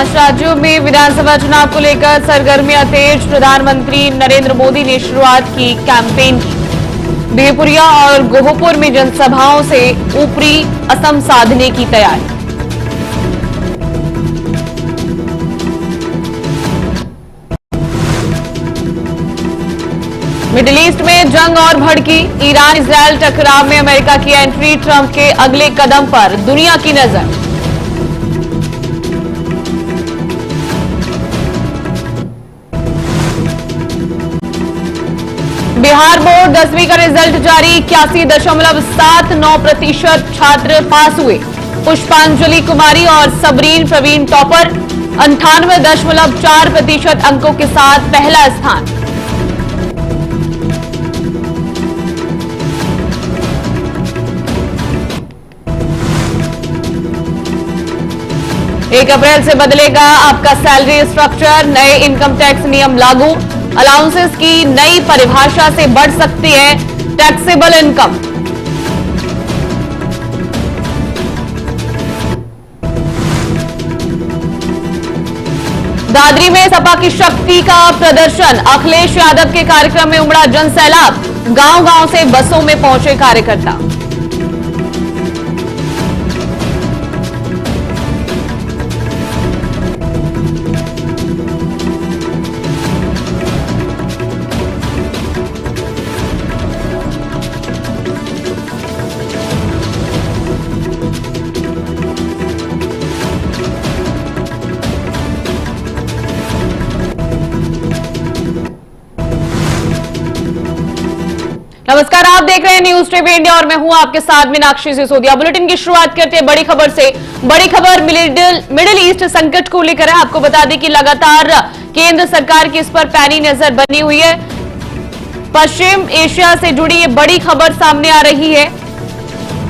5 राज्यों में विधानसभा चुनाव को लेकर सरगर्मियां तेज। प्रधानमंत्री नरेंद्र मोदी ने शुरुआत की कैंपेन की। बिहपुरिया और गोहपुर में जनसभाओं से ऊपरी असम साधने की तैयारी। मिडिल ईस्ट में जंग और भड़की। ईरान इजराइल टकराव में अमेरिका की एंट्री। ट्रंप के अगले कदम पर दुनिया की नजर। बिहार बोर्ड 10वीं का रिजल्ट जारी। 81.79% छात्र पास हुए। पुष्पांजलि कुमारी और सबरीन प्रवीण टॉपर। 98.4% अंकों के साथ पहला स्थान। एक अप्रैल से बदलेगा आपका सैलरी स्ट्रक्चर। नए इनकम टैक्स नियम लागू। अलाउंसेस की नई परिभाषा से बढ़ सकती है टैक्सेबल इनकम। दादरी में सपा की शक्ति का प्रदर्शन। अखिलेश यादव के कार्यक्रम में उमड़ा जनसैलाब। गांव-गांव से बसों में पहुंचे कार्यकर्ता। नमस्कार, आप देख रहे हैं न्यूज टीवी इंडिया और मैं हूं आपके साथ मीनाक्षी सिसोदिया। बुलेटिन की शुरुआत करते हैं बड़ी खबर से। बड़ी खबर मिडिल ईस्ट संकट को लेकर है। आपको बता दें कि लगातार केंद्र सरकार की इस पर पैनी नजर बनी हुई है। पश्चिम एशिया से जुड़ी ये बड़ी खबर सामने आ रही है,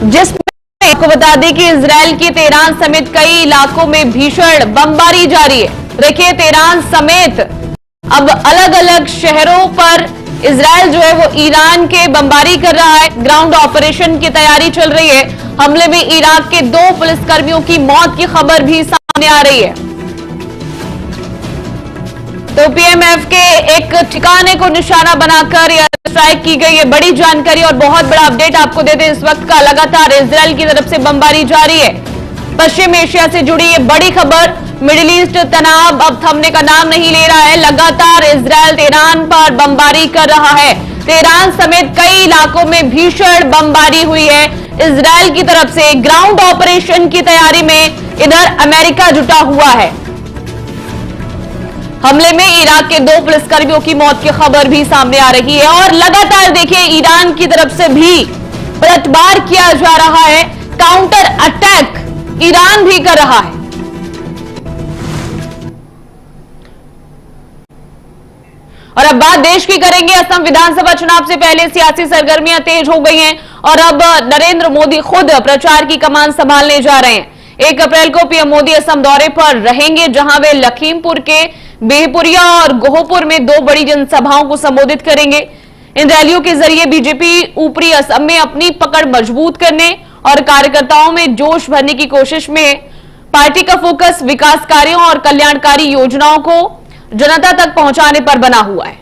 जिसमें आपको बता दें कि इजरायल के तेहरान समेत कई इलाकों में भीषण बमबारी जारी है। देखिए, तेहरान समेत अब अलग अलग शहरों पर इजरायल जो है वो ईरान के बमबारी कर रहा है। ग्राउंड ऑपरेशन की तैयारी चल रही है। हमले में इराक के 2 पुलिसकर्मियों की मौत की खबर भी सामने आ रही है। तो पीएमएफ के एक ठिकाने को निशाना बनाकर यह स्ट्राइक की गई है। बड़ी जानकारी और बहुत बड़ा अपडेट आपको देते हैं इस वक्त का। लगातार इजरायल की तरफ से बमबारी जारी है। पश्चिम एशिया से जुड़ी ये बड़ी खबर। मिडिल ईस्ट तनाव अब थमने का नाम नहीं ले रहा है। लगातार इजरायल तेहरान पर बमबारी कर रहा है। तेहरान समेत कई इलाकों में भीषण बमबारी हुई है इजरायल की तरफ से। ग्राउंड ऑपरेशन की तैयारी में इधर अमेरिका जुटा हुआ है। हमले में इराक के 2 पुलिसकर्मियों की मौत की खबर भी सामने आ रही है। और लगातार देखिए, ईरान की तरफ से भी पलटवार किया जा रहा है। काउंटर अटैक ईरान भी कर रहा है। और अब बात देश की करेंगे। असम विधानसभा चुनाव से पहले सियासी सरगर्मियां तेज हो गई हैं और अब नरेंद्र मोदी खुद प्रचार की कमान संभालने जा रहे हैं। 1 अप्रैल को पीएम मोदी असम दौरे पर रहेंगे, जहां वे लखीमपुर के बिहपुरिया और गोहपुर में 2 बड़ी जनसभाओं को संबोधित करेंगे। इन रैलियों के जरिए बीजेपी ऊपरी असम में अपनी पकड़ मजबूत करने और कार्यकर्ताओं में जोश भरने की कोशिश में है। पार्टी का फोकस विकास कार्यों और कल्याणकारी योजनाओं को जनता तक पहुंचाने पर बना हुआ है।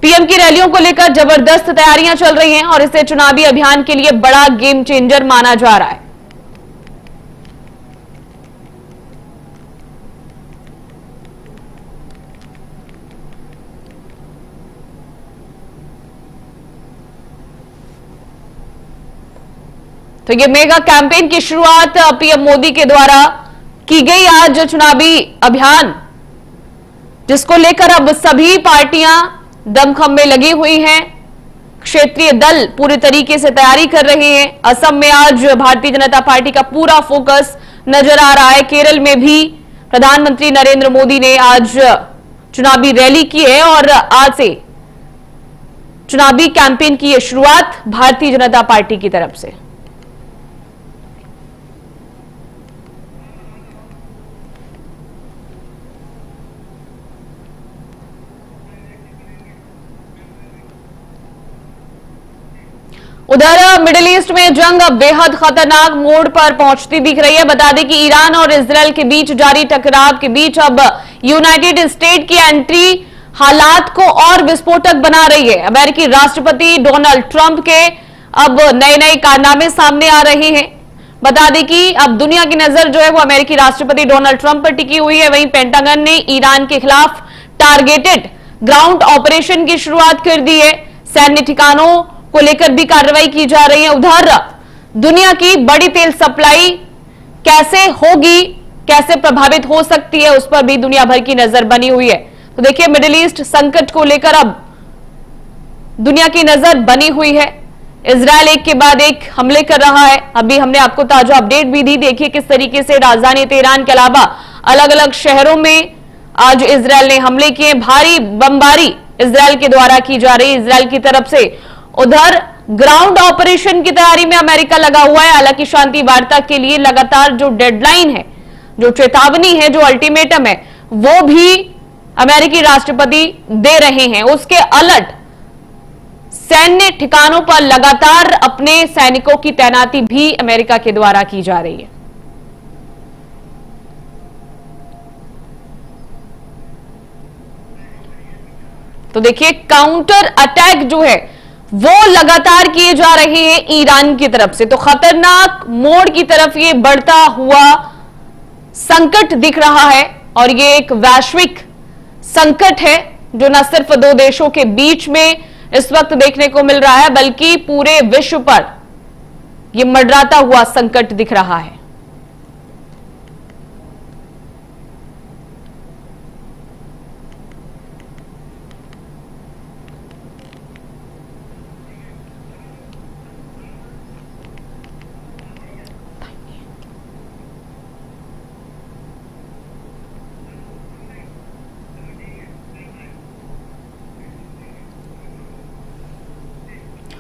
पीएम की रैलियों को लेकर जबरदस्त तैयारियां चल रही हैं और इसे चुनावी अभियान के लिए बड़ा गेम चेंजर माना जा रहा है। तो ये मेगा कैंपेन की शुरुआत पीएम मोदी के द्वारा की गई आज चुनावी अभियान, जिसको लेकर अब सभी पार्टियां दमखम में लगी हुई हैं। क्षेत्रीय दल पूरी तरीके से तैयारी कर रहे हैं। असम में आज भारतीय जनता पार्टी का पूरा फोकस नजर आ रहा है। केरल में भी प्रधानमंत्री नरेंद्र मोदी ने आज चुनावी रैली की है और आज से चुनावी कैंपेन की यह शुरुआत भारतीय जनता पार्टी की तरफ से। उधर मिडिल ईस्ट में जंग अब बेहद खतरनाक मोड़ पर पहुंचती दिख रही है। बता दें कि ईरान और इजरायल के बीच जारी टकराव के बीच अब यूनाइटेड स्टेट की एंट्री हालात को और विस्फोटक बना रही है। अमेरिकी राष्ट्रपति डोनाल्ड ट्रंप के अब नए नए कारनामे सामने आ रहे हैं। बता दें कि अब दुनिया की नजर जो है वो अमेरिकी राष्ट्रपति डोनाल्ड ट्रंप पर टिकी हुई है। वहीं पेंटागन ने ईरान के खिलाफ टारगेटेड ग्राउंड ऑपरेशन की शुरुआत कर दी है। सैन्य ठिकानों को लेकर भी कार्रवाई की जा रही है। उधर दुनिया की बड़ी तेल सप्लाई कैसे होगी, कैसे प्रभावित हो सकती है, उस पर भी दुनिया भर की नजर बनी हुई है। तो देखिए, मिडिल ईस्ट संकट को लेकर अब दुनिया की नजर बनी हुई है। इजरायल एक के बाद एक हमले कर रहा है। अभी हमने आपको ताजा अपडेट भी दी। देखिए किस तरीके से राजधानी तेहरान के अलावा अलग अलग शहरों में आज इजरायल ने हमले किए। भारी बमबारी इजरायल के द्वारा की जा रही है, इजरायल की तरफ से। उधर ग्राउंड ऑपरेशन की तैयारी में अमेरिका लगा हुआ है। हालांकि शांति वार्ता के लिए लगातार जो डेडलाइन है, जो चेतावनी है, जो अल्टीमेटम है, वो भी अमेरिकी राष्ट्रपति दे रहे हैं। उसके अलट सैन्य ठिकानों पर लगातार अपने सैनिकों की तैनाती भी अमेरिका के द्वारा की जा रही है। तो देखिए, काउंटर अटैक जो है वो लगातार किए जा रहे हैं ईरान की तरफ से। तो खतरनाक मोड़ की तरफ ये बढ़ता हुआ संकट दिख रहा है और ये एक वैश्विक संकट है जो न सिर्फ दो देशों के बीच में इस वक्त देखने को मिल रहा है, बल्कि पूरे विश्व पर यह मंडराता हुआ संकट दिख रहा है।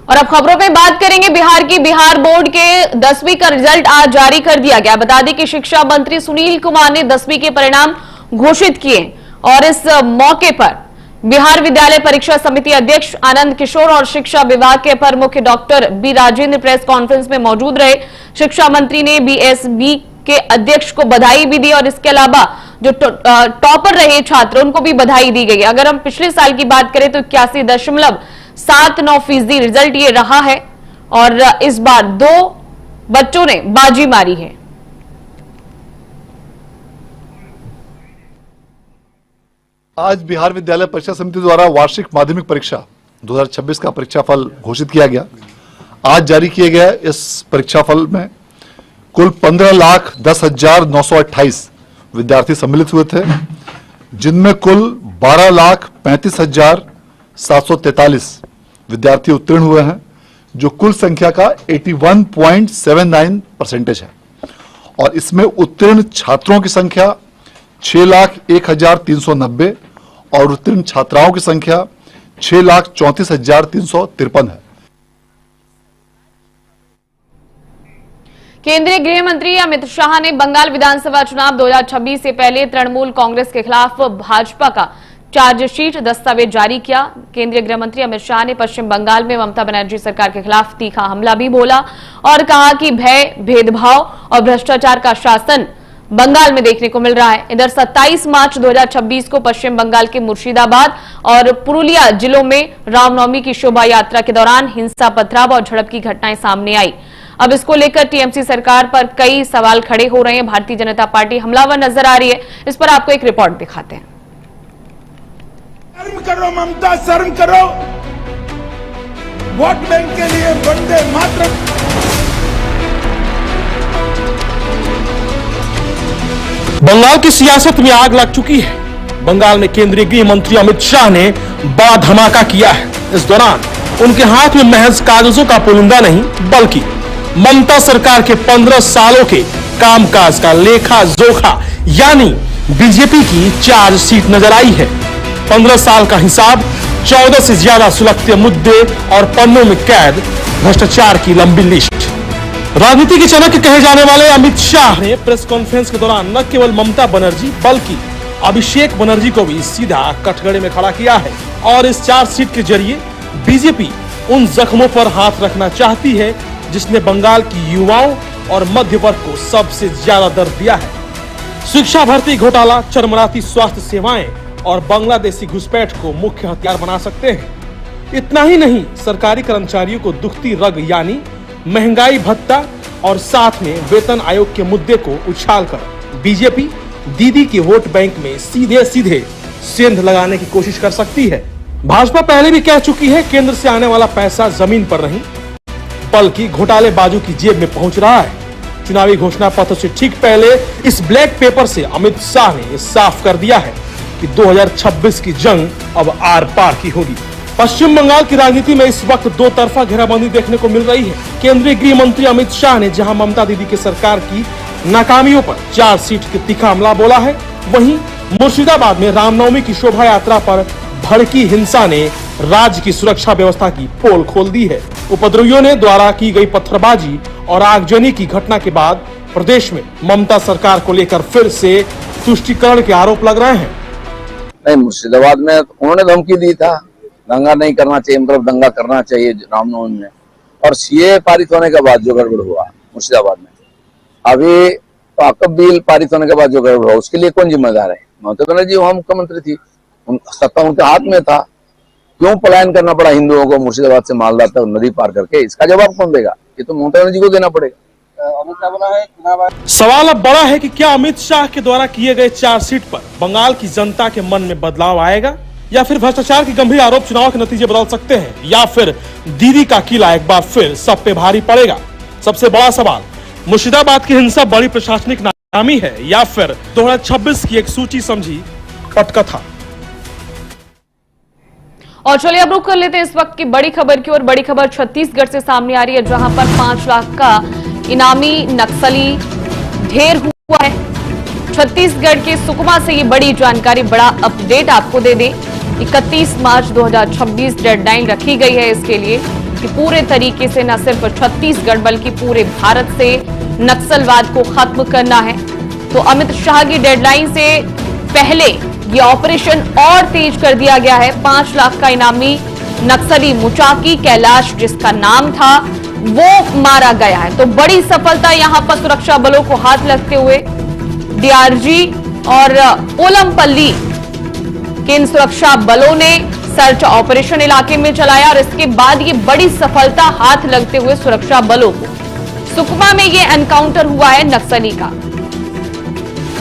और अब खबरों पे बात करेंगे बिहार की। बिहार बोर्ड के 10वीं का रिजल्ट आज जारी कर दिया गया। बता दें कि शिक्षा मंत्री सुनील कुमार ने 10वीं के परिणाम घोषित किए और इस मौके पर बिहार विद्यालय परीक्षा समिति अध्यक्ष आनंद किशोर और शिक्षा विभाग के अपर मुख्य doctor B Rajendra press conference में मौजूद रहे। शिक्षा मंत्री ने बीएसबी के अध्यक्ष को बधाई भी दी और इसके अलावा जो टॉपर रहे छात्र उनको भी बधाई दी गई। अगर हम पिछले साल की बात करें तो 81.79% रिजल्ट ये रहा है और इस बार 2 बच्चों ने बाजी मारी है। आज बिहार विद्यालय परीक्षा समिति द्वारा वार्षिक माध्यमिक परीक्षा 2026 का परीक्षाफल घोषित किया गया। आज जारी किए गए इस परीक्षाफल में कुल 15,10,928 विद्यार्थी सम्मिलित हुए थे, जिनमें कुल 12,35,743 विद्यार्थी उत्तीर्ण हुए हैं, जो कुल संख्या का 81.79% है। और इसमें उत्तीर्ण छात्रों की संख्या 6,01,390 और उत्तीर्ण छात्राओं की संख्या 6,34,353 है। केंद्रीय गृह मंत्री अमित शाह ने बंगाल विधानसभा चुनाव 2026 से पहले तृणमूल कांग्रेस के खिलाफ भाजपा का चार्जशीट दस्तावेज जारी किया। केंद्रीय गृह मंत्री अमित शाह ने पश्चिम बंगाल में ममता बनर्जी सरकार के खिलाफ तीखा हमला भी बोला और कहा कि भय, भेदभाव और भ्रष्टाचार का शासन बंगाल में देखने को मिल रहा है। इधर 27 मार्च 2026 को पश्चिम बंगाल के मुर्शिदाबाद और पुरुलिया जिलों में रामनवमी की शोभा यात्रा के दौरान हिंसा, पथराव और झड़प की घटनाएं सामने आई। अब इसको लेकर टीएमसी सरकार पर कई सवाल खड़े हो रहे हैं। भारतीय जनता पार्टी हमलावर नजर आ रही है। इस पर आपको एक रिपोर्ट दिखाते हैं। शर्म करो ममता, शर्म करो। वोट बैंक के लिए वंदे मातरम। बंगाल की सियासत में आग लग चुकी है। बंगाल में केंद्रीय गृह मंत्री अमित शाह ने बड़ा धमाका किया है। इस दौरान उनके हाथ में महज कागजों का पुलिंदा नहीं, बल्कि ममता सरकार के 15 सालों के कामकाज का लेखा जोखा यानी बीजेपी की चार्जशीट नजर आई है। 15 साल का हिसाब, 14 से ज्यादा सुलगते मुद्दे और पन्नों में कैद, भ्रष्टाचार की लंबी लिस्ट। राजनीति के चाणक्य कहे जाने वाले अमित शाह ने प्रेस कॉन्फ्रेंस के दौरान न केवल ममता बनर्जी बल्कि अभिषेक बनर्जी को भी सीधा कटघरे में खड़ा किया है और इस चार्जशीट के जरिए बीजेपी उन जख्मों पर हाथ रखना चाहती है जिसने बंगाल की युवाओं और मध्य वर्ग को सबसे ज्यादा दर्द दिया है। शिक्षा भर्ती घोटाला, चरमराती स्वास्थ्य सेवाएं और बांग्लादेशी घुसपैठ को मुख्य हथियार बना सकते हैं। इतना ही नहीं, सरकारी कर्मचारियों को दुखती रग यानी महंगाई भत्ता और साथ में वेतन आयोग के मुद्दे को उछालकर बीजेपी दीदी के वोट बैंक में सीधे सीधे सेंध लगाने की कोशिश कर सकती है। भाजपा पहले भी कह चुकी है, केंद्र से आने वाला पैसा जमीन पर नहीं बल्कि घोटालेबाजों की जेब में पहुंच रहा है। चुनावी घोषणा पत्र से ठीक पहले इस ब्लैक पेपर से अमित शाह ने यह साफ कर दिया है कि 2026 की जंग अब आर पार की होगी। पश्चिम बंगाल की राजनीति में इस वक्त दो तरफा घेराबंदी देखने को मिल रही है। केंद्रीय गृह मंत्री अमित शाह ने जहां ममता दीदी की सरकार की नाकामियों पर 4 सीट की तीखा हमला बोला है, वहीं मुर्शिदाबाद में रामनवमी की शोभा यात्रा पर भड़की हिंसा ने राज्य की सुरक्षा व्यवस्था की पोल खोल दी है। उपद्रवियों ने द्वारा की गई पत्थरबाजी और आगजनी की घटना के बाद प्रदेश में ममता सरकार को लेकर फिर से तुष्टीकरण के आरोप लग रहे हैं। नहीं, मुर्शिदाबाद में उन्होंने धमकी दी था, दंगा नहीं करना चाहिए, मतलब दंगा करना चाहिए रामनवमी में, और सीए पारित होने के बाद जो गड़बड़ हुआ मुर्शिदाबाद में, अभी वाकफ बिल पारित होने के बाद जो गड़बड़ हुआ, उसके लिए कौन जिम्मेदार है? ममता बनर्जी वहां मुख्यमंत्री थी, सत्ता उनके हाथ में था, क्यों पलायन करना पड़ा हिंदुओं को मुर्शिदाबाद से मालदा तक नदी पार करके? इसका जवाब कौन देगा? ये तो ममता बनर्जी को देना पड़ेगा। सवाल अब बड़ा है कि क्या अमित शाह के द्वारा किए गए 4 सीट पर बंगाल की जनता के मन में बदलाव आएगा, या फिर भ्रष्टाचार के गंभीर आरोप चुनाव के नतीजे बदल सकते हैं, या फिर दीदी का किला एक बार फिर सब पे भारी पड़ेगा? सबसे बड़ा सवाल, मुर्शिदाबाद की हिंसा बड़ी प्रशासनिक नाकामी है या फिर 2026 की एक सूची समझी पटकथा? और चलिए अब रुक कर लेते हैं इस वक्त की बड़ी खबर की ओर। बड़ी खबर छत्तीसगढ़ से सामने आ रही है, जहां पर 5 लाख का इनामी नक्सली ढेर हुआ है। छत्तीसगढ़ के सुकमा से ये बड़ी जानकारी, बड़ा अपडेट आपको दे दें। 31 मार्च 2026 डेडलाइन रखी गई है इसके लिए कि पूरे तरीके से न सिर्फ छत्तीसगढ़ बल्कि पूरे भारत से नक्सलवाद को खत्म करना है। तो अमित शाह की डेडलाइन से पहले ये ऑपरेशन और तेज कर दिया गया है। 5 लाख का इनामी नक्सली मुचाकी कैलाश जिसका नाम था, वो मारा गया है। तो बड़ी सफलता यहां पर सुरक्षा बलों को हाथ लगते हुए डीआरजी और पोलमपल्ली के इन सुरक्षा बलों ने सर्च ऑपरेशन इलाके में चलाया और इसके बाद ये बड़ी सफलता हाथ लगते हुए सुरक्षा बलों को सुकमा में ये एनकाउंटर हुआ है नक्सली का।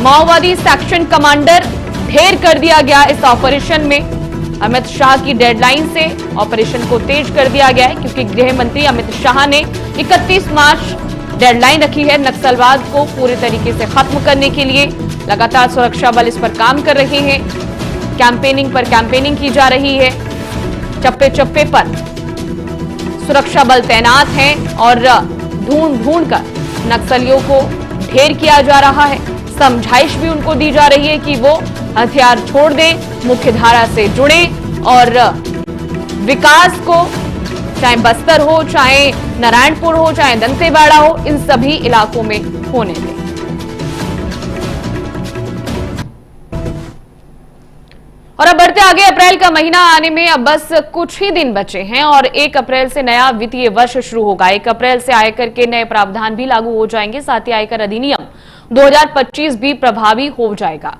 माओवादी सेक्शन कमांडर ढेर कर दिया गया इस ऑपरेशन में। अमित शाह की डेडलाइन से ऑपरेशन को तेज कर दिया गया है क्योंकि गृह मंत्री अमित शाह ने 31 मार्च डेडलाइन रखी है नक्सलवाद को पूरे तरीके से खत्म करने के लिए। लगातार सुरक्षा बल इस पर काम कर रहे हैं, कैंपेनिंग पर कैंपेनिंग की जा रही है, चप्पे चप्पे पर सुरक्षा बल तैनात हैं और ढूंढ ढूंढ कर नक्सलियों को ढेर किया जा रहा है। समझाइश भी उनको दी जा रही है कि वो हथियार छोड़ दें, मुख्य धारा से जुड़े और विकास को, चाहे बस्तर हो, चाहे नारायणपुर हो, चाहे दंतेवाड़ा हो, इन सभी इलाकों में होने दें। और अब बढ़ते आगे, अप्रैल का महीना आने में अब बस कुछ ही दिन बचे हैं और 1 अप्रैल से नया वित्तीय वर्ष शुरू होगा। 1 अप्रैल से आयकर के नए प्रावधान भी लागू हो जाएंगे, साथ ही आयकर अधिनियम 2025 भी प्रभावी हो जाएगा।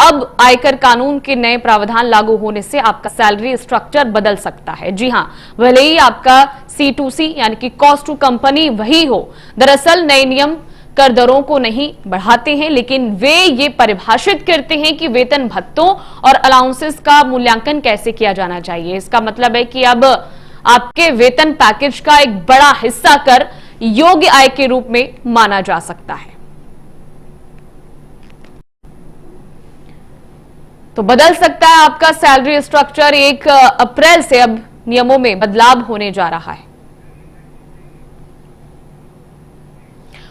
अब आयकर कानून के नए प्रावधान लागू होने से आपका सैलरी स्ट्रक्चर बदल सकता है। जी हां, भले ही आपका C2C यानी कि कॉस्ट टू कंपनी वही हो। दरअसल नए नियम कर दरों को नहीं बढ़ाते हैं, लेकिन वे ये परिभाषित करते हैं कि वेतन भत्तों और अलाउंसेस का मूल्यांकन कैसे किया जाना चाहिए। इसका मतलब है कि अब आपके वेतन पैकेज का एक बड़ा हिस्सा कर योग्य आय के रूप में माना जा सकता है। तो बदल सकता है आपका सैलरी स्ट्रक्चर। 1 अप्रैल से अब नियमों में बदलाव होने जा रहा है।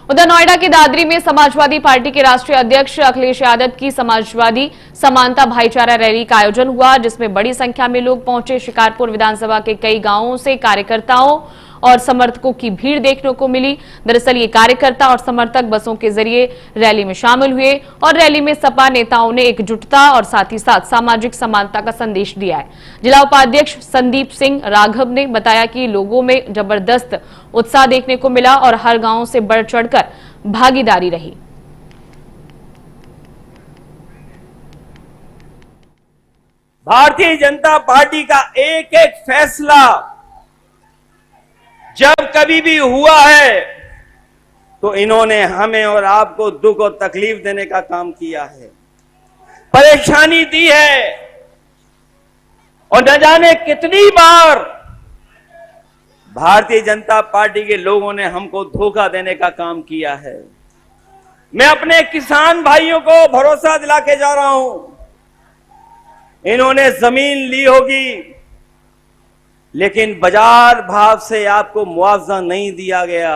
उधर नोएडा के दादरी में समाजवादी पार्टी के राष्ट्रीय अध्यक्ष अखिलेश यादव की समाजवादी समानता भाईचारा रैली का आयोजन हुआ, जिसमें बड़ी संख्या में लोग पहुंचे। शिकारपुर विधानसभा के कई गांवों से कार्यकर्ताओं और समर्थकों की भीड़ देखने को मिली। दरअसल ये कार्यकर्ता और समर्थक बसों के जरिए रैली में शामिल हुए और रैली में सपा नेताओं ने एकजुटता और साथ ही साथ सामाजिक समानता का संदेश दिया है। जिला उपाध्यक्ष संदीप सिंह राघव ने बताया कि लोगों में जबरदस्त उत्साह देखने को मिला और हर गांव से बढ़ चढ़कर भागीदारी रही। भारतीय जनता पार्टी का एक एक फैसला जब कभी भी हुआ है तो इन्होंने हमें और आपको दुख और तकलीफ देने का काम किया है, परेशानी दी है और न जाने कितनी बार भारतीय जनता पार्टी के लोगों ने हमको धोखा देने का काम किया है। मैं अपने किसान भाइयों को भरोसा दिला के जा रहा हूं, इन्होंने जमीन ली होगी लेकिन बाजार भाव से आपको मुआवजा नहीं दिया गया।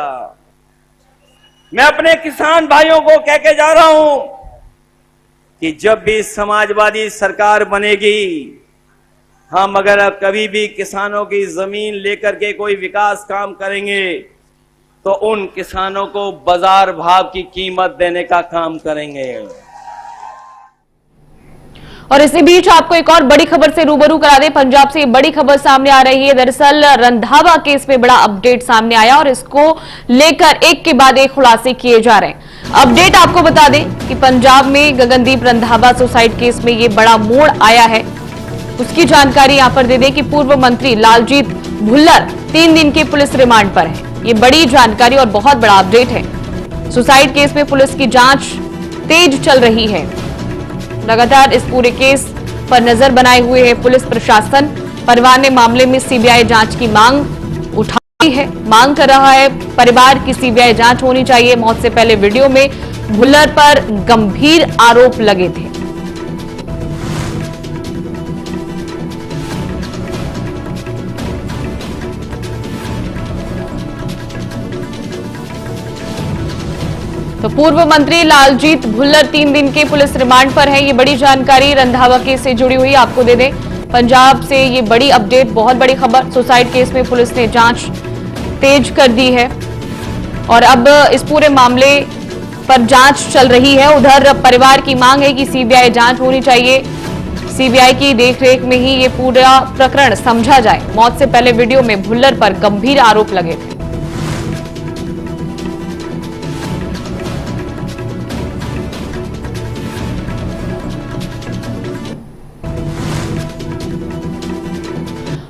मैं अपने किसान भाइयों को कह के जा रहा हूं कि जब भी समाजवादी सरकार बनेगी, हम अगर अब कभी भी किसानों की जमीन लेकर के कोई विकास काम करेंगे तो उन किसानों को बाजार भाव की कीमत देने का काम करेंगे। और इसी बीच आपको एक और बड़ी खबर से रूबरू करा दें। पंजाब से ये बड़ी खबर सामने आ रही है। दरअसल रंधावा केस में बड़ा अपडेट सामने आया और इसको लेकर एक के बाद एक खुलासे किए जा रहे हैं। अपडेट आपको बता दें कि पंजाब में गगनदीप रंधावा सुसाइड केस में ये बड़ा मोड़ आया है। उसकी जानकारी यहां पर दे दें कि पूर्व मंत्री लालजीत भुल्लर 3 दिन के पुलिस रिमांड पर है। ये बड़ी जानकारी और बहुत बड़ा अपडेट है। सुसाइड केस में पुलिस की जांच तेज चल रही है। लगातार इस पूरे केस पर नजर बनाए हुए है पुलिस प्रशासन। परिवार ने मामले में सीबीआई जांच की मांग उठाई है, मांग कर रहा है परिवार की सीबीआई जांच होनी चाहिए। मौत से पहले वीडियो में भुल्लर पर गंभीर आरोप लगे थे। तो पूर्व मंत्री लालजीत भुल्लर 3 दिन के पुलिस रिमांड पर है। ये बड़ी जानकारी रंधावा केस से जुड़ी हुई आपको दे दें। पंजाब से ये बड़ी अपडेट, बहुत बड़ी खबर। सुसाइड केस में पुलिस ने जांच तेज कर दी है और अब इस पूरे मामले पर जांच चल रही है। उधर परिवार की मांग है कि सीबीआई जांच होनी चाहिए। सीबीआई की देखरेख में ही ये पूरा प्रकरण समझा जाए। मौत से पहले वीडियो में भुल्लर पर गंभीर आरोप लगे थे।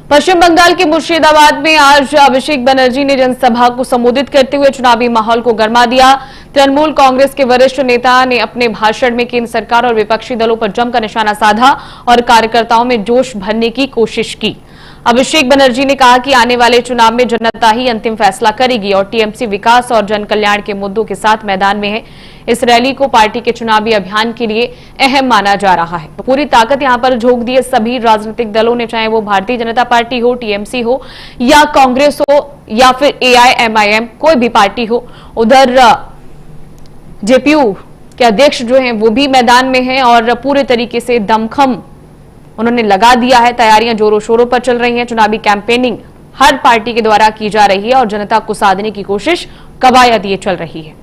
पश्चिम बंगाल के मुर्शिदाबाद में आज अभिषेक बनर्जी ने जनसभा को संबोधित करते हुए चुनावी माहौल को गरमा दिया। तृणमूल कांग्रेस के वरिष्ठ नेता ने अपने भाषण में केंद्र सरकार और विपक्षी दलों पर जमकर निशाना साधा और कार्यकर्ताओं में जोश भरने की कोशिश की। अभिषेक बनर्जी ने कहा कि आने वाले चुनाव में जनता ही अंतिम फैसला करेगी और टीएमसी विकास और जन कल्याण के मुद्दों के साथ मैदान में है। इस रैली को पार्टी के चुनावी अभियान के लिए अहम माना जा रहा है। तो पूरी ताकत यहां पर झोंक दी है सभी राजनीतिक दलों ने, चाहे वो भारतीय जनता पार्टी हो, टीएमसी हो या कांग्रेस हो या फिर एआईएमआईएम, कोई भी पार्टी हो। उधर जेपीयू के अध्यक्ष जो हैं वो भी मैदान में हैं और पूरे तरीके से दमखम उन्होंने लगा दिया है। तैयारियां जोरों शोरों पर चल रही हैं। चुनावी कैंपेनिंग हर पार्टी के द्वारा की जा रही है और जनता को साधने की कोशिश कवायद ये चल रही है।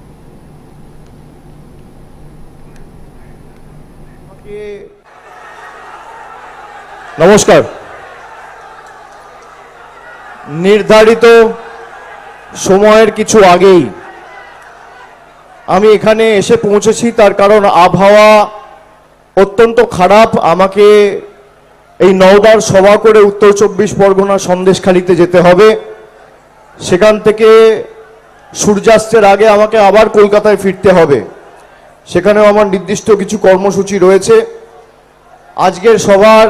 নমস্কার। নির্ধারিত সময়ের কিছু আগেই আমি এখানে এসে পৌঁছেছি, তার কারণ আবহাওয়া অত্যন্ত খারাপ। আমাকে এই নওদার সভা করে উত্তর 24 পরগনা সন্দেশখালীতে যেতে হবে। সেখান থেকে সূর্যাস্তের আগে আমাকে আবার কলকাতায় ফিরতে হবে। সেখানেও আমার নির্দিষ্ট কিছু কর্মসূচি রয়েছে। আজকের সভার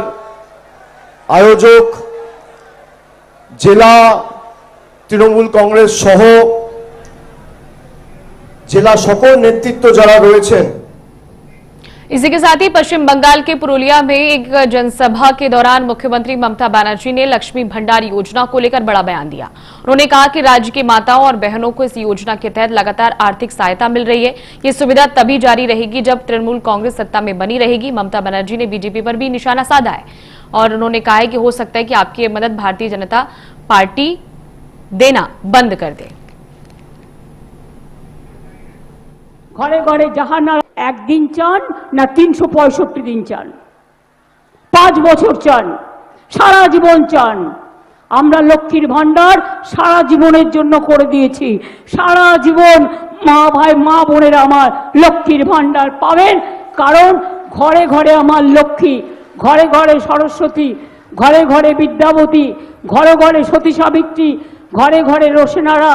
আয়োজক জেলা তৃণমূল কংগ্রেস সহ জেলা সকল নেতৃত্ব যারা রয়েছেন। इसी के साथ ही पश्चिम बंगाल के पुरुलिया में एक जनसभा के दौरान मुख्यमंत्री ममता बनर्जी ने लक्ष्मी भंडार योजना को लेकर बड़ा बयान दिया। उन्होंने कहा कि राज्य की माताओं और बहनों को इस योजना के तहत लगातार आर्थिक सहायता मिल रही है। ये सुविधा तभी जारी रहेगी जब तृणमूल कांग्रेस सत्ता में बनी रहेगी। ममता बनर्जी ने बीजेपी पर भी निशाना साधा है और उन्होंने कहा है कि हो सकता है कि आपकी ये मदद भारतीय जनता पार्टी देना बंद कर दें। ঘরে ঘরে যাহার না একদিন চান না 365 দিন চান, 5 বছর চান, সারা জীবন চান। আমরা লক্ষ্মীর ভান্ডার সারা জীবনের জন্য করে দিয়েছি। সারা জীবন মা ভাই মা বোনেরা আমার লক্ষ্মীর ভান্ডার পাবেন, কারণ ঘরে ঘরে আমার লক্ষ্মী, ঘরে ঘরে সরস্বতী, ঘরে ঘরে বিদ্যাবতী, ঘরে ঘরে সতী সাবিত্রী, ঘরে ঘরে রোশনারা,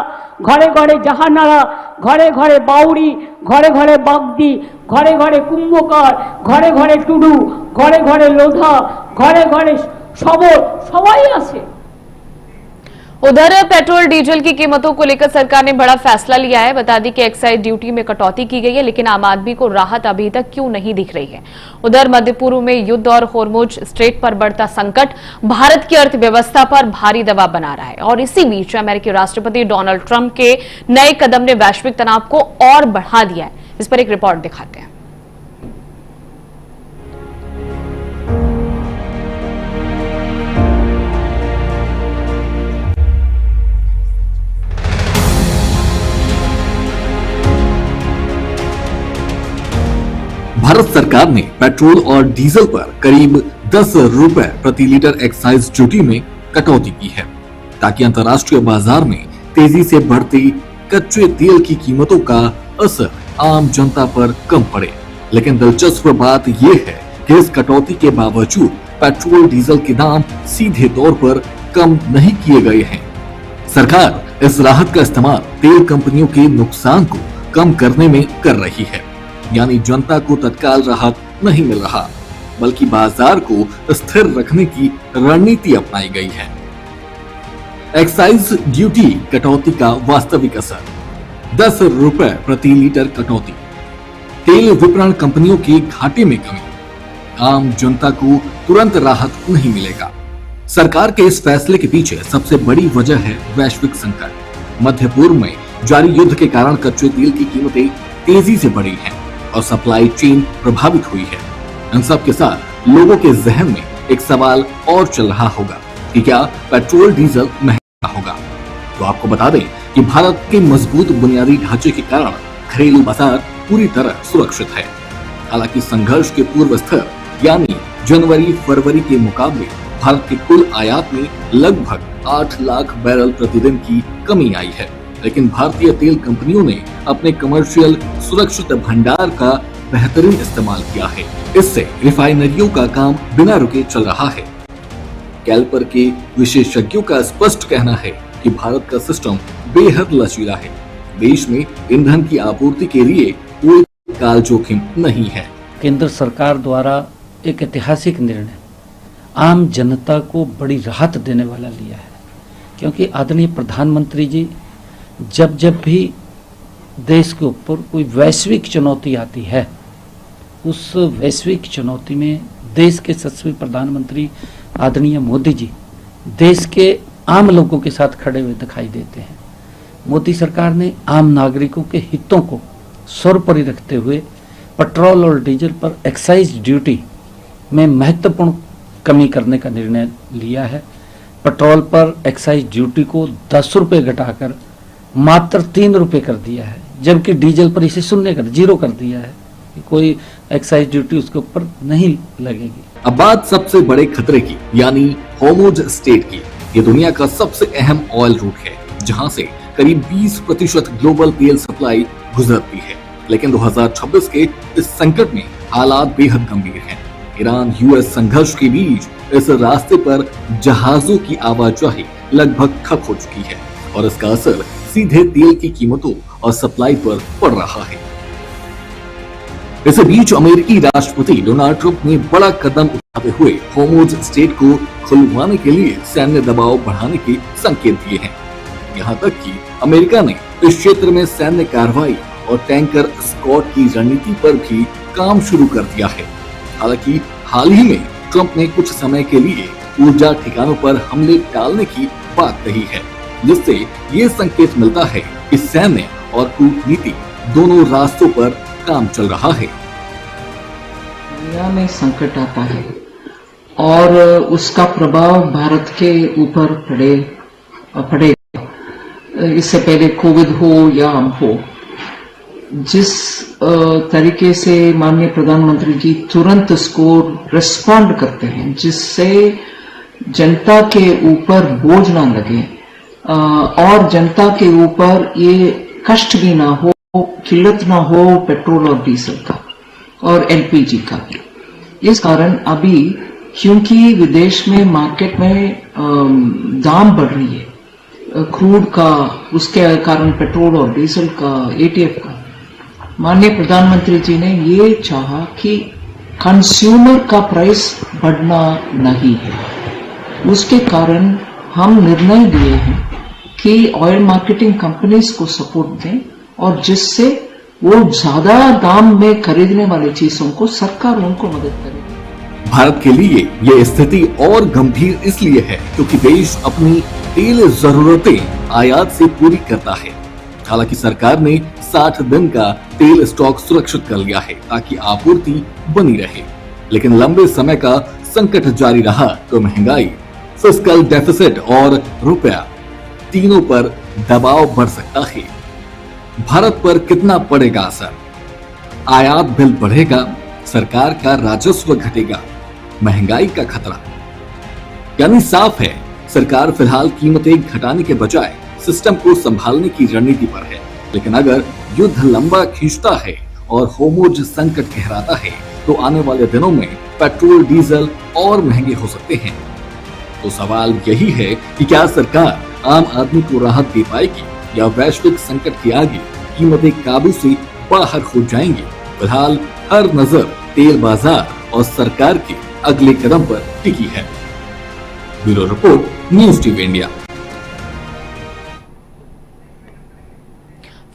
ঘরে ঘরে জাহানারা, ঘরে ঘরে বাউরি, ঘরে ঘরে বাগদি, ঘরে ঘরে কুম্ভকার, ঘরে ঘরে টুডু, ঘরে ঘরে লোধা, ঘরে ঘরে সবর, সবাই আছে। उधर पेट्रोल डीजल की कीमतों को लेकर सरकार ने बड़ा फैसला लिया है। बता दी कि एक्साइज ड्यूटी में कटौती की गई है, लेकिन आम आदमी को राहत अभी तक क्यों नहीं दिख रही है। उधर मध्य पूर्व में युद्ध और होर्मुज स्ट्रेट पर बढ़ता संकट भारत की अर्थव्यवस्था पर भारी दबाव बना रहा है, और इसी बीच अमेरिकी राष्ट्रपति डोनाल्ड ट्रंप के नए कदम ने वैश्विक तनाव को और बढ़ा दिया है। इस पर एक रिपोर्ट दिखाते हैं। भारत सरकार ने पेट्रोल और डीजल पर करीब 10 रुपए प्रति लीटर एक्साइज ड्यूटी में कटौती की है, ताकि अंतर्राष्ट्रीय बाजार में तेजी से बढ़ती कच्चे तेल की कीमतों का असर आम जनता पर कम पड़े। लेकिन दिलचस्प बात यह है कि इस कटौती के बावजूद पेट्रोल डीजल के दाम सीधे तौर पर कम नहीं किए गए हैं। सरकार इस राहत का इस्तेमाल तेल कंपनियों के नुकसान को कम करने में कर रही है, यानी जनता को तत्काल राहत नहीं मिल रहा, बल्कि बाजार को स्थिर रखने की रणनीति अपनाई गई है। एक्साइज ड्यूटी कटौती का वास्तविक असर 10 रुपए प्रति लीटर कटौती, तेल विपणन कंपनियों के घाटे में कमी, आम जनता को तुरंत राहत नहीं मिलेगा। सरकार के इस फैसले के पीछे सबसे बड़ी वजह है वैश्विक संकट। मध्य पूर्व में जारी युद्ध के कारण कच्चे तेल की कीमतें तेजी से बढ़ी हैं और सप्लाई चेन प्रभावित हुई है। इन सब के साथ लोगों के जहन में एक सवाल और चल रहा होगा कि क्या पेट्रोल डीजल महंगा होगा। तो आपको बता दें कि भारत के मजबूत बुनियादी ढांचे के कारण घरेलू बाजार पूरी तरह सुरक्षित है। हालांकि संघर्ष के पूर्व स्तर यानी जनवरी फरवरी के मुकाबले भारत के कुल आयात में लगभग 8 लाख बैरल प्रतिदिन की कमी आई है, लेकिन भारतीय तेल कंपनियों ने अपने कमर्शियल सुरक्षित भंडार का बेहतरीन इस्तेमाल किया है। इससे रिफाइनरियों का काम बिना रुके चल रहा है। कैल्पर के विशेषज्ञों का स्पष्ट कहना है कि भारत का सिस्टम बेहद लचीला है। देश में ईंधन की आपूर्ति के लिए कोई काल जोखिम नहीं है। केंद्र सरकार द्वारा एक ऐतिहासिक निर्णय आम जनता को बड़ी राहत देने वाला लिया है, क्योंकि आदरणीय प्रधानमंत्री जी जब भी देश के ऊपर कोई वैश्विक चुनौती आती है, उस वैश्विक चुनौती में देश के यशस्वी प्रधानमंत्री आदरणीय मोदी जी देश के आम लोगों के साथ खड़े हुए दिखाई देते हैं। मोदी सरकार ने आम नागरिकों के हितों को सर्वोपरि रखते हुए पेट्रोल और डीजल पर एक्साइज ड्यूटी में महत्वपूर्ण कमी करने का निर्णय लिया है। पेट्रोल पर एक्साइज ड्यूटी को 10 रुपये घटाकर मात्र 3 रुपये कर दिया है, जबकि डीजल पर इसे जीरो कर दिया है कि कोई एक्साइज ड्यूटी उसके ऊपर नहीं लगेगी। अब बात सबसे बड़े खतरे की यानी होर्मुज स्ट्रेट की। ये दुनिया का सबसे अहम ऑयल रूट है, जहां से करीब 20% ग्लोबल तेल सप्लाई गुजरती है। लेकिन 2026 के इस संकट में हालात बेहद गंभीर हैं। ईरान यूएस संघर्ष के बीच इस रास्ते पर जहाजों की आवाजाही लगभग ठप हो चुकी है और इसका असर सीधे तेल की कीमतों और सप्लाई पर पड़ रहा है। इस बीच अमेरिकी राष्ट्रपति डोनाल्ड ट्रंप ने बड़ा कदम उठाते हुए होर्मुज स्ट्रेट को खुलवाने के लिए सैन्य दबाव बढ़ाने के संकेत दिए हैं। यहाँ तक कि अमेरिका ने इस क्षेत्र में सैन्य कार्रवाई और टैंकर स्क्वाड की रणनीति पर भी काम शुरू कर दिया है। हालांकि हाल ही में ट्रंप ने कुछ समय के लिए ऊर्जा ठिकानों पर हमले टालने की बात कही है, जिससे ये संकेत मिलता है कि सैन्य और कूटनीति दोनों रास्तों पर काम चल रहा है। दुनिया में संकट आता है और उसका प्रभाव भारत के ऊपर पड़ेगा। इससे पहले कोविड हो या हो, जिस तरीके से माननीय प्रधानमंत्री जी तुरंत इसको रिस्पॉन्ड करते हैं, जिससे जनता के ऊपर बोझ ना लगे और जनता के ऊपर ये कष्ट भी ना हो, किल्लत ना हो पेट्रोल और डीजल का और एलपीजी का भी। इस कारण अभी क्योंकि विदेश में मार्केट में दाम बढ़ रही है क्रूड का, उसके कारण पेट्रोल और डीजल का, एटीएफ का, माननीय प्रधानमंत्री जी ने ये चाहा कि कंज्यूमर का प्राइस बढ़ना नहीं है। उसके कारण हम निर्णय लिए हैं कि ऑयल मार्केटिंग कंपनीज को सपोर्ट दें और जिससे वो ज्यादा दाम में खरीदने वाली चीजों को सरकार उनको मदद करेगी। भारत के लिए यह स्थिति और गंभीर इसलिए है क्योंकि देश अपनी तेल जरूरतें आयात से पूरी करता है। हालांकि सरकार ने 60 दिन का तेल स्टॉक सुरक्षित कर लिया है ताकि आपूर्ति बनी रहे, लेकिन लंबे समय का संकट जारी रहा तो महंगाई, फिस्कल डेफिसिट और रुपया तीनों पर दबाव बढ़ सकता है। भारत पर कितना पड़ेगा असर? आयात बिल बढ़ेगा, सरकार का राजस्व घटेगा, महंगाई का खतरा। यानी साफ है, सरकार फिलहाल कीमतें घटाने के बजाय सिस्टम को संभालने की रणनीति पर है। लेकिन अगर युद्ध लंबा खींचता है और होमोज संकट गहराता है तो आने वाले दिनों में पेट्रोल डीजल और महंगे हो सकते हैं। तो सवाल यही है कि क्या सरकार आम आदमी को राहत दे पाएगी या वैश्विक संकट के आगे कीमतें काबू से बाहर हो जाएंगी। फिलहाल हर नजर तेल बाजार और सरकार के अगले कदम पर टिकी है। Bureau report, news TV India.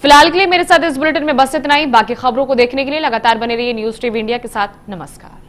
फिलहाल के लिए मेरे साथ इस बुलेटिन में बस इतना ही। बाकी खबरों को देखने के लिए लगातार बने रहिए न्यूज़ टीवी इंडिया के साथ। नमस्कार।